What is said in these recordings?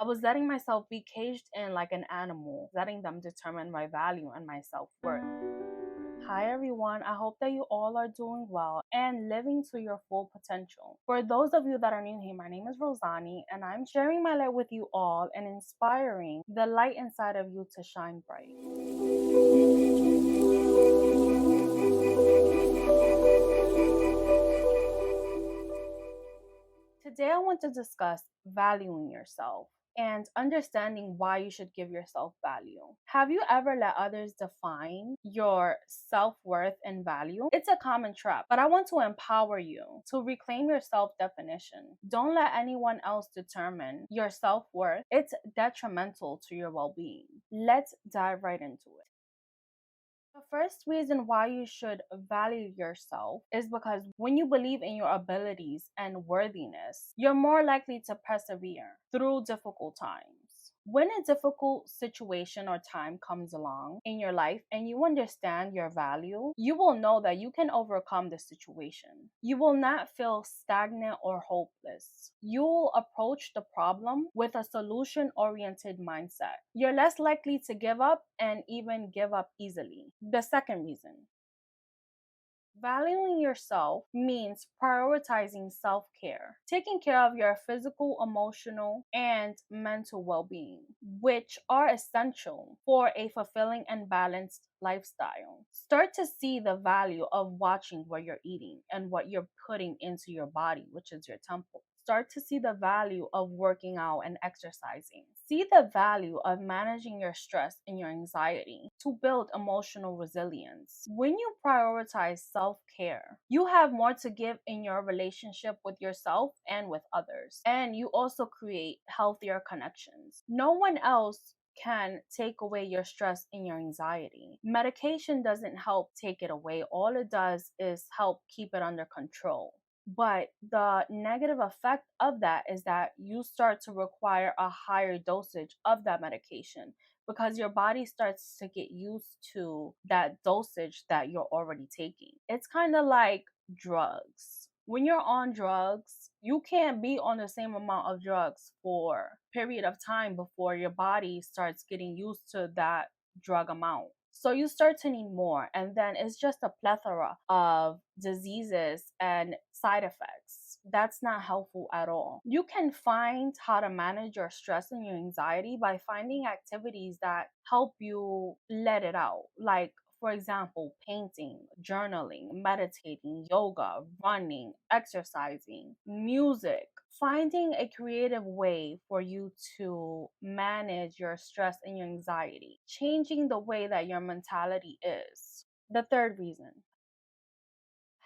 I was letting myself be caged in like an animal, letting them determine my value and my self worth. Hi everyone, I hope that you all are doing well and living to your full potential. For those of you that are new here, my name is Rosani and I'm sharing my light with you all and inspiring the light inside of you to shine bright. Today, I want to discuss valuing yourself and understanding why you should give yourself value. Have you ever let others define your self worth and value? It's a common trap, but I want to empower you to reclaim your self definition. Don't let anyone else determine your self worth, it's detrimental to your well being. Let's dive right into it. The first reason why you should value yourself is because when you believe in your abilities and worthiness, you're more likely to persevere through difficult times. When a difficult situation or time comes along in your life and you understand your value, you will know that you can overcome the situation. You will not feel stagnant or hopeless. You will approach the problem with a solution oriented mindset. You're less likely to give up and even give up easily. The second reason, valuing yourself means prioritizing self care, taking care of your physical, emotional, and mental well being, which are essential for a fulfilling and balanced lifestyle. Start to see the value of watching what you're eating and what you're putting into your body, which is your temple. Start to see the value of working out and exercising. See the value of managing your stress and your anxiety to build emotional resilience. When you prioritize self care, you have more to give in your relationship with yourself and with others. And you also create healthier connections. No one else can take away your stress and your anxiety. Medication doesn't help take it away. All it does is help keep it under control. But the negative effect of that is that you start to require a higher dosage of that medication because your body starts to get used to that dosage that you're already taking. It's kind of like drugs. When you're on drugs, you can't be on the same amount of drugs for a period of time before your body starts getting used to that drug amount. So you start to need more, and then it's just a plethora of diseases and side effects. That's not helpful at all. You can find how to manage your stress and your anxiety by finding activities that help you let it out. Like, for example, painting, journaling, meditating, yoga, running, exercising, music. Finding a creative way for you to manage your stress and your anxiety, changing the way that your mentality is. The third reason,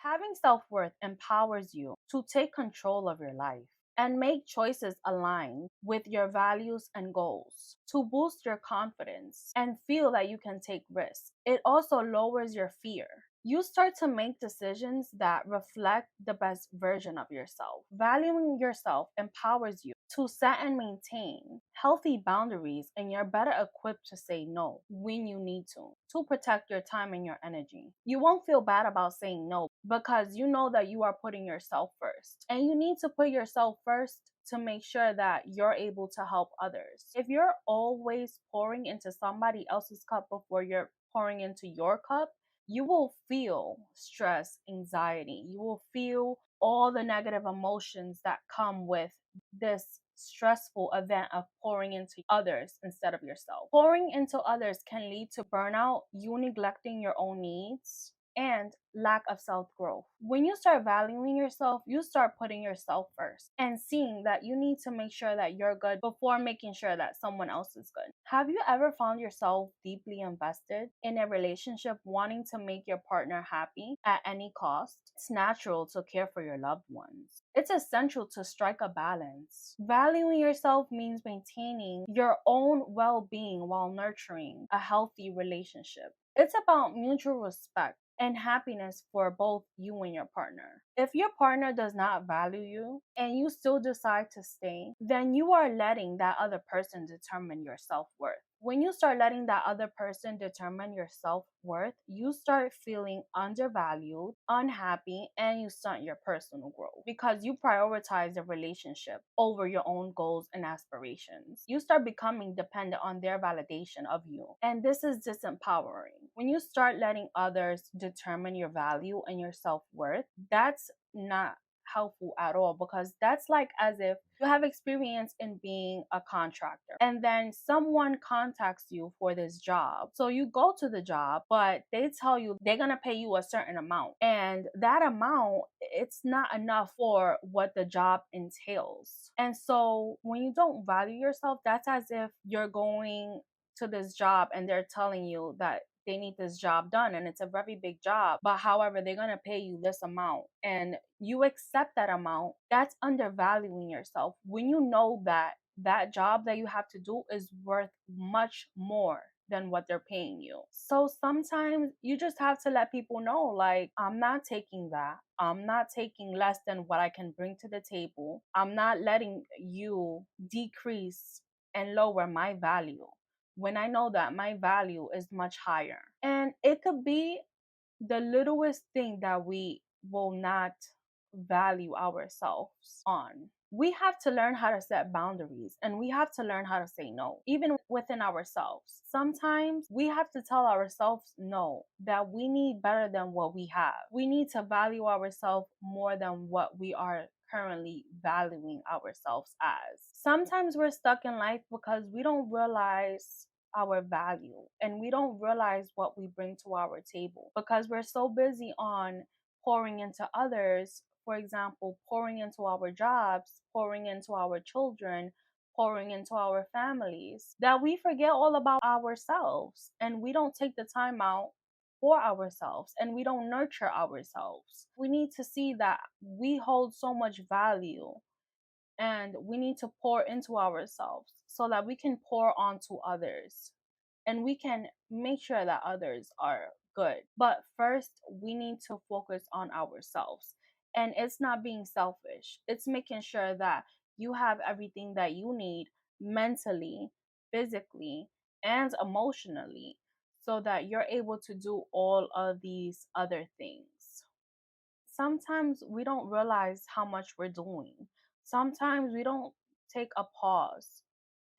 having self worth empowers you to take control of your life and make choices aligned with your values and goals to boost your confidence and feel that you can take risks. It also lowers your fear. You start to make decisions that reflect the best version of yourself. Valuing yourself empowers you to set and maintain healthy boundaries, and you're better equipped to say no when you need to protect your time and your energy. You won't feel bad about saying no because you know that you are putting yourself first. And you need to put yourself first to make sure that you're able to help others. If you're always pouring into somebody else's cup before you're pouring into your cup, you will feel stress, anxiety. You will feel all the negative emotions that come with this stressful event of pouring into others instead of yourself. Pouring into others can lead to burnout, you neglecting your own needs, and lack of self growth. When you start valuing yourself, you start putting yourself first and seeing that you need to make sure that you're good before making sure that someone else is good. Have you ever found yourself deeply invested in a relationship, wanting to make your partner happy at any cost? It's natural to care for your loved ones. It's essential to strike a balance. Valuing yourself means maintaining your own well being while nurturing a healthy relationship. It's about mutual respect and happiness for both you and your partner. If your partner does not value you and you still decide to stay, then you are letting that other person determine your self worth. When you start letting that other person determine your self worth, you start feeling undervalued, unhappy, and you stunt your personal growth because you prioritize the relationship over your own goals and aspirations. You start becoming dependent on their validation of you. And this is disempowering. When you start letting others determine your value and your self worth, that's not helpful at all, because that's like as if you have experience in being a contractor and then someone contacts you for this job. So you go to the job, but they tell you they're going to pay you a certain amount, and that amount, it's not enough for what the job entails. And so when you don't value yourself, that's as if you're going to this job and they're telling you that they need this job done and it's a very big job, but however they're going to pay you this amount and you accept that amount. That's undervaluing yourself when you know that that job that you have to do is worth much more than what they're paying you. So sometimes you just have to let people know, like, I'm not taking that. I'm not taking less than what I can bring to the table. I'm not letting you decrease and lower my value when I know that my value is much higher. And it could be the littlest thing that we will not value ourselves on. We have to learn how to set boundaries and we have to learn how to say no, even within ourselves. Sometimes we have to tell ourselves no, that we need better than what we have. We need to value ourselves more than what we are currently valuing ourselves as. Sometimes we're stuck in life because we don't realize our value and we don't realize what we bring to our table because we're so busy on pouring into others. For example, pouring into our jobs, pouring into our children, pouring into our families, that we forget all about ourselves and we don't take the time out for ourselves and we don't nurture ourselves. We need to see that we hold so much value and we need to pour into ourselves so that we can pour onto others and we can make sure that others are good. But first, we need to focus on ourselves. And it's not being selfish, it's making sure that you have everything that you need mentally, physically, and emotionally so that you're able to do all of these other things. Sometimes we don't realize how much we're doing. Sometimes we don't take a pause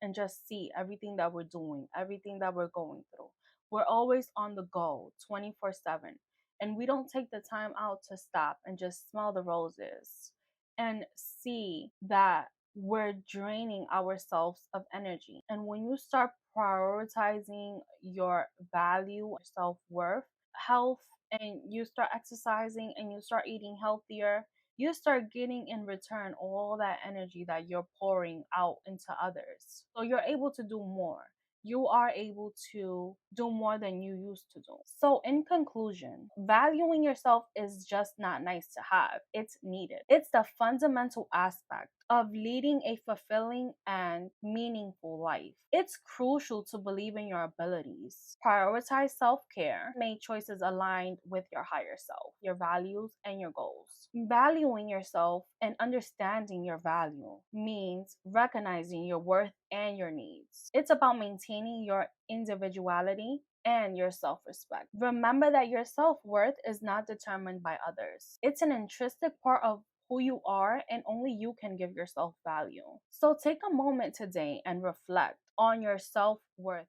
and just see everything that we're doing, everything that we're going through. We're always on the go 24/7. And we don't take the time out to stop and just smell the roses and see that we're draining ourselves of energy. And when you start prioritizing your value, your self worth, health, and you start exercising and you start eating healthier, you start getting in return all that energy that you're pouring out into others. So you're able to do more. You are able to do more than you used to do. So, in conclusion, valuing yourself is just not nice to have, it's needed. It's the fundamental aspect of leading a fulfilling and meaningful life. It's crucial to believe in your abilities, prioritize self care, make choices aligned with your higher self, your values, and your goals. Valuing yourself and understanding your value means recognizing your worth and your needs. It's about maintaining your individuality and your self respect. Remember that your self worth is not determined by others, it's an intrinsic part of who you are, and only you can give yourself value. So take a moment today and reflect on your self worth.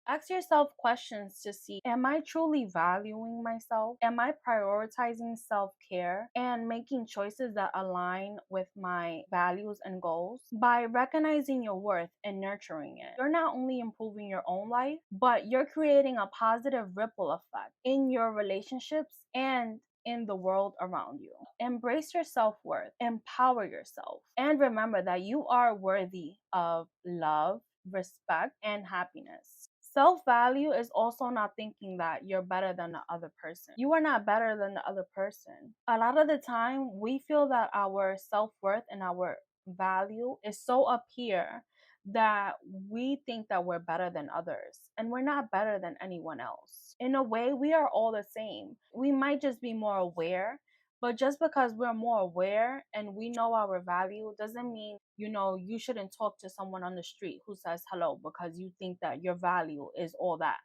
Ask yourself questions to see, am I truly valuing myself? Am I prioritizing self care and making choices that align with my values and goals? By recognizing your worth and nurturing it, you're not only improving your own life, but you're creating a positive ripple effect in your relationships and in the world around you. Embrace your self worth, empower yourself, and remember that you are worthy of love, respect, and happiness. Self value is also not thinking that you're better than the other person. You are not better than the other person. A lot of the time, we feel that our self worth and our value is so up here that we think that we're better than others, and we're not better than anyone else. In a way, we are all the same. We might just be more aware, but just because we're more aware and we know our value doesn't mean, you shouldn't talk to someone on the street who says hello because you think that your value is all that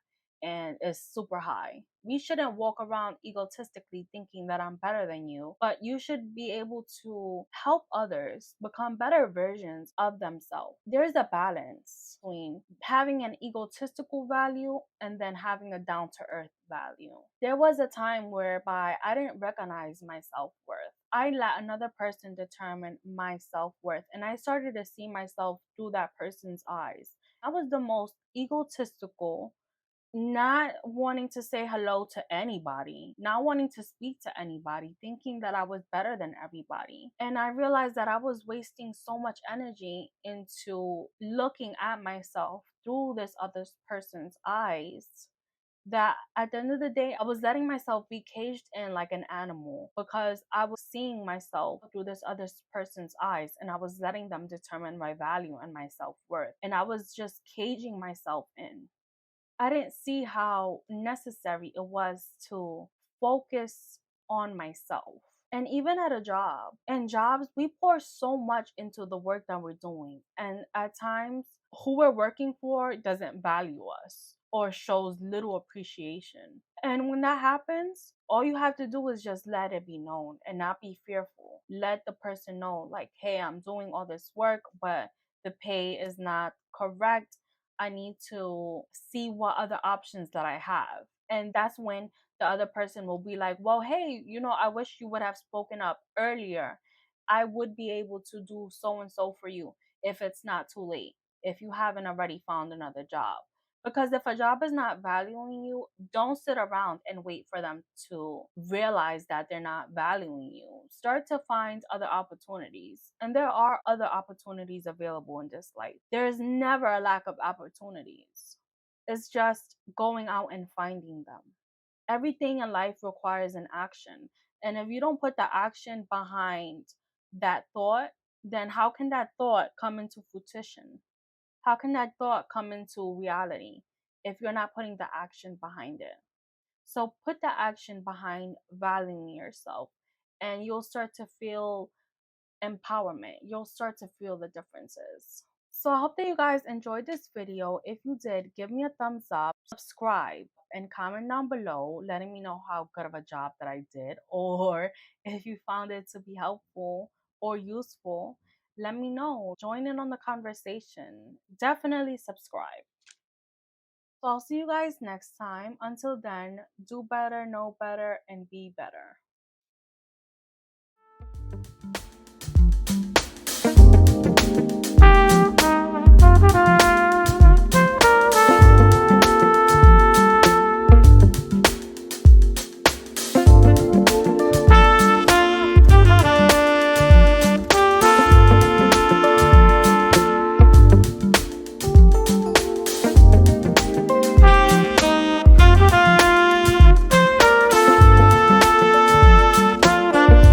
and is super high. We shouldn't walk around egotistically thinking that I'm better than you, but you should be able to help others become better versions of themselves. There's a balance between having an egotistical value and then having a down to earth value. There was a time whereby I didn't recognize my self worth. I let another person determine my self worth, and I started to see myself through that person's eyes. I was the most egotistical, not wanting to say hello to anybody, not wanting to speak to anybody, thinking that I was better than everybody. And I realized that I was wasting so much energy into looking at myself through this other person's eyes, that at the end of the day, I was letting myself be caged in like an animal because I was seeing myself through this other person's eyes, and I was letting them determine my value and my self worth. And I was just caging myself in. I didn't see how necessary it was to focus on myself. And even at a job, in jobs, we pour so much into the work that we're doing. And at times, who we're working for doesn't value us or shows little appreciation. And when that happens, all you have to do is just let it be known and not be fearful. Let the person know, like, hey, I'm doing all this work, but the pay is not correct. I need to see what other options that I have. And that's when the other person will be like, well, hey, I wish you would have spoken up earlier. I would be able to do so and so for you if it's not too late, if you haven't already found another job. Because if a job is not valuing you, don't sit around and wait for them to realize that they're not valuing you. Start to find other opportunities. And there are other opportunities available in this life. There's never a lack of opportunities. It's just going out and finding them. Everything in life requires an action. And if you don't put the action behind that thought, then how can that thought come into fruition? How can that thought come into reality if you're not putting the action behind it? So put the action behind valuing yourself, and you'll start to feel empowerment. You'll start to feel the differences. So I hope that you guys enjoyed this video. If you did, give me a thumbs up, subscribe, and comment down below letting me know how good of a job that I did, or if you found it to be helpful or useful. Let me know. Join in on the conversation. Definitely subscribe. So I'll see you guys next time. Until then, do better, know better, and be better.